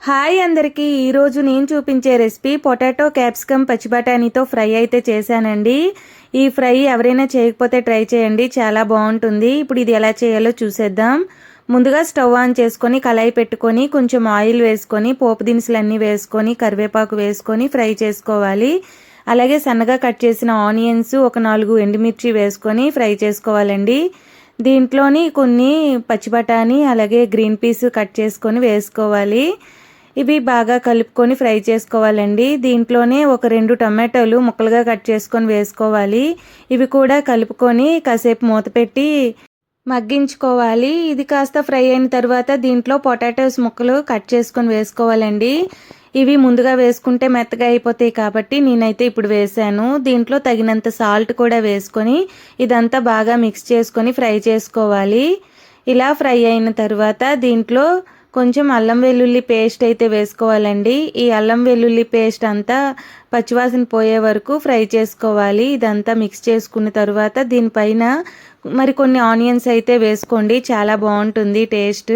Hi అందరికీ ఈరోజు నేను చూపించే రెసిపీ పొటాటో క్యాప్సికమ్ పచ్చి బఠానీతో ఫ్రై అయితే చేశానండి. ఈ ఫ్రై ఎవరైనా చేయకపోతే ట్రై చేయండి, చాలా బాగుంటుంది. ఇప్పుడు ఇది ఎలా చేయాలో చూసేద్దాం. ముందుగా స్టవ్ ఆన్ చేసుకొని కళాయి పెట్టుకొని కొంచెం ఆయిల్ వేసుకొని పోపు దినుసులన్నీ వేసుకొని కరివేపాకు వేసుకొని ఫ్రై చేసుకోవాలి. అలాగే సన్నగా కట్ చేసిన ఆనియన్స్ ఒక 4 ఎండుమిర్చి వేసుకొని ఫ్రై చేసుకోవాలండి. దీంట్లోని కొన్ని పచ్చి బఠానీ అలాగే గ్రీన్ పీస్ కట్ చేసుకొని వేసుకోవాలి. ఇవి బాగా కలుపుకొని ఫ్రై చేసుకోవాలండి. దీంట్లోనే ఒక 2 టమాటాలు ముక్కలుగా కట్ చేసుకొని వేసుకోవాలి. ఇవి కూడా కలుపుకొని కాసేపు మూత పెట్టి మగ్గించుకోవాలి. ఇది కాస్త ఫ్రై అయిన తర్వాత దీంట్లో పొటాటోస్ ముక్కలు కట్ చేసుకొని వేసుకోవాలండి. ఇవి ముందుగా వేసుకుంటే మెత్తగా అయిపోతాయి కాబట్టి నేనైతే ఇప్పుడు వేసాను. దీంట్లో తగినంత సాల్ట్ కూడా వేసుకొని ఇదంతా బాగా మిక్స్ చేసుకొని ఫ్రై చేసుకోవాలి. ఇలా ఫ్రై అయిన తర్వాత దీంట్లో కొంచెం అల్లం వెల్లుల్లి పేస్ట్ అయితే వేసుకోవాలండి. ఈ అల్లం వెల్లుల్లి పేస్ట్ అంతా పచ్చివాసన పోయే వరకు ఫ్రై చేసుకోవాలి. ఇదంతా మిక్స్ చేసుకున్న తర్వాత దీనిపైన మరికొన్ని ఆనియన్స్ అయితే వేసుకోండి, చాలా బాగుంటుంది టేస్ట్.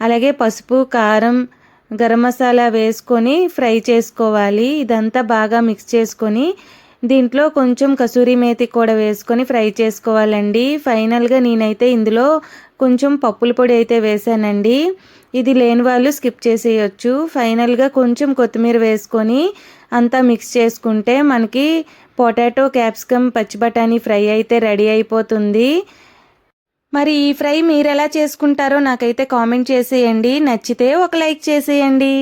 అలాగే పసుపు, కారం, గరం మసాలా వేసుకొని ఫ్రై చేసుకోవాలి. ఇదంతా బాగా మిక్స్ చేసుకొని దీంట్లో కొంచెం కసూరి మేతి కూడా వేసుకొని ఫ్రై చేసుకోవాలండి. ఫైనల్గా నేనైతే ఇందులో కొంచెం పప్పుల పొడి అయితే వేసానండి. ఇది లేని వాళ్ళు స్కిప్ చేసేయచ్చు. ఫైనల్గా కొంచెం కొత్తిమీర వేసుకొని అంతా మిక్స్ చేసుకుంటే మనకి పొటాటో క్యాప్సికమ్ పచ్చి బఠానీ ఫ్రై అయితే రెడీ అయిపోతుంది. మరి ఈ ఫ్రై మీరు ఎలా చేసుకుంటారో నాకైతే కామెంట్ చేసేయండి. నచ్చితే ఒక లైక్ చేసేయండి.